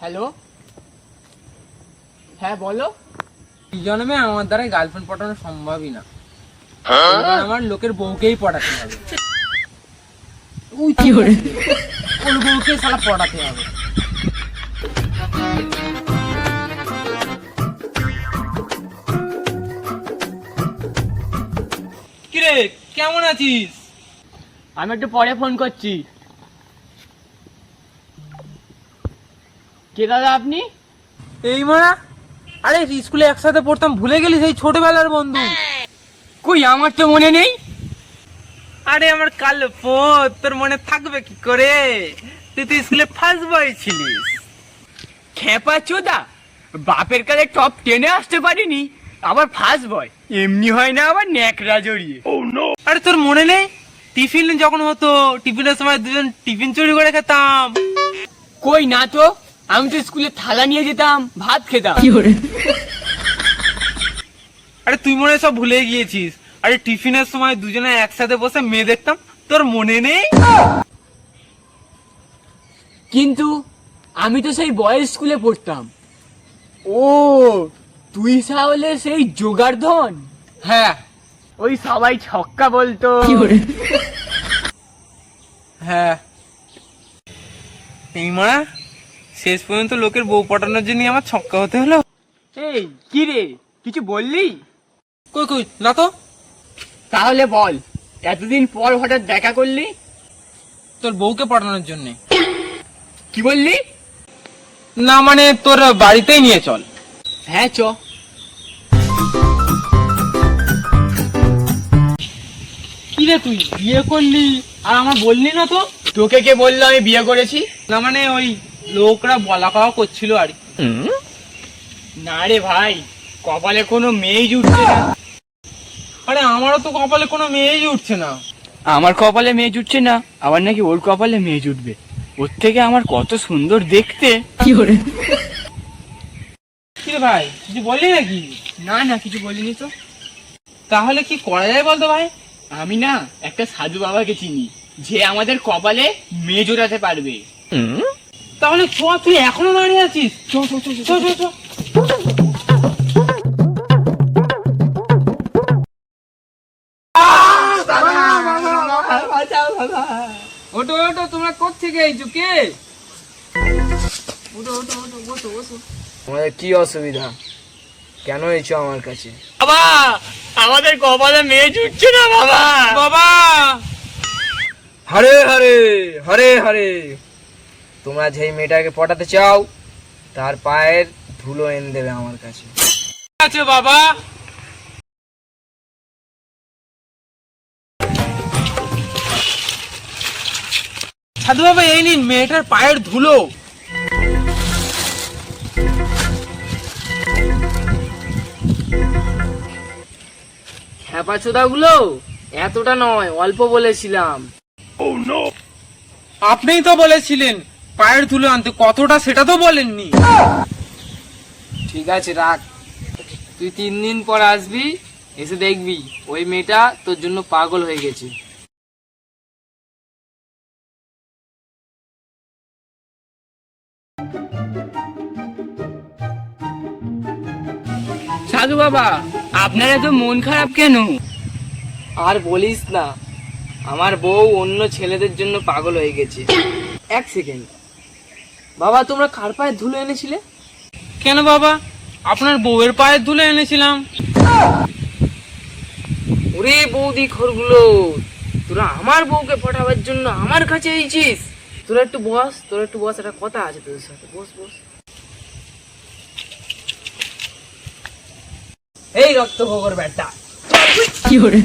Hello, হ্যাঁ বলো। এই জন্মে আমার দ্বারা গার্লফ্রেন্ড পটানো সম্ভবই না। আমার লোকের বউকেই পটাতে হবে। ওর বউকে শালা পটাতে হবে। কিরে কেমন আছিস? আমি একটু পরে ফোন করছি। কে দাদা আপনি? এই মারা, আরে স্কুলে একসাথে পড়তাম, ভুলে গেলি সেই ছোটবেলার বন্ধু? কই আমার তো মনে নেই। আরে আমার কালো পোত, তোর মনে থাকবে কি করে? তুই তো স্কুলে ফার্স্ট বয় ছিলিস। খেপা চোদা, বাপের কাছে টপ 10-এ আসতে পারিনি, আবার ফার্স্ট বয়। এমনি হয় না, আবার ন্যাকড়া জড়িয়ে। আরে তোর মনে নেই টিফিন যখন হতো, টিফিনের সময় দুজন টিফিন চুরি করে খেতাম? কই না তো, আমি তো স্কুলে থালা নিয়ে যেতাম, ভাত খেতাম। আরে তুই মনে হয় সব ভুলে গিয়েছিস। আরে টিফিনের সময় দুজনে একসাথে বসে মেয়ে দেখতাম, তোর মনে নেই? কিন্তু আমি তো সেই বয়েজ স্কুলে পড়তাম। ও, তুই তাহলে সেই জোগাড়ধন? হ্যাঁ ওই সবাই ছক্কা বলতো। হ্যাঁ, এই মারা শেষ পর্যন্ত লোকের বউ পটানোর জন্য আমার ছক্কা হতে হলো। এই কি রে, কিছু বললি? কই কই না তো। তাহলে বল, এতদিন পর হঠাৎ দেখা করলি? তোর বউকে পটানোর জন্য। কি বললি? না মানে তোর বাড়িতেই নিয়ে চল। হ্যাঁ চ। কি রে তুই বিয়ে করলি আর আমার বললি না তো? তোকে কে বললো আমি বিয়ে করেছি? না মানে ওই লোকরা বলা কওয়া করছিল আর কি। না রে ভাই, কপালে কোনো মেয়েই জুটছে না। আরে আমারও তো কপালে কোনো মেয়েই উঠছে না। আমার কপালে মেয়ে জুটছে না, আবার নাকি ওর কপালে মেয়ে জুটবে। ওর থেকে আমার কত সুন্দর দেখতে। কি করে? কি রে ভাই, কিছু বললি নাকি? না না, কিছু বলিনি তো। তাহলে কি করা যায় বলতো ভাই? আমি না একটা সাধু বাবাকে চিনি, যে আমাদের কপালে মেয়ে জোটাতে পারবে। তাহলে চ, তুই এখনো দাঁড়িয়ে আছিস? চ চ চ চ চ চ। ওটো ওটো, তোমরা কোত্থেকে এইছো? কে? ওটো ওটো ওটো, বসো বসো। তোমাদের কি অসুবিধা? কেন এসো আমার কাছে? বাবা, আমাদের কপালে মেয়ে জুটছে না বাবা। বাবা, হরে হরে হরে হরে, তোমরা যেই মেয়েটাকে পটাতে চাও তার পায়ের ধুলো এনে দেবে আমার কাছে। আছে বাবা। সাধু বাবা, এই নিন মেয়েটার পায়ের ধুলো। হ্যাপাচোদা গুলো এতটা নয়, অল্প বলেছিলাম। আপনিই তো বলেছিলেন পায়ের ধুলো আনতে, কতটা সেটা তো বলেননি। ঠিক আছে রাখ, তুই 3 দিন পর আসবি, এসে দেখবি ওই মেয়েটা তোর জন্য পাগল হয়ে গেছে। সাধু বাবা, আপনার এত মন খারাপ কেন? আর বলিস না, আমার বউ অন্য ছেলেদের জন্য পাগল হয়ে গেছে। 1 সেকেন্ড, বাবা তোমরা কার পায়ের ধুলো এনেছিলে? কেন বাবা, আপনার বউয়ের পায়ের ধুলো এনেছিলাম। ওরে বৌদি খোরগুলো, তোরা আমার বউকে পটাবার জন্য আমার কাছে এসেছিস? তোরা একটু বস, তোরা একটু বস, একটা কথা আছে তোদের সাথে, বস বস। এই রক্ত গোবর ব্যাটা, কি করে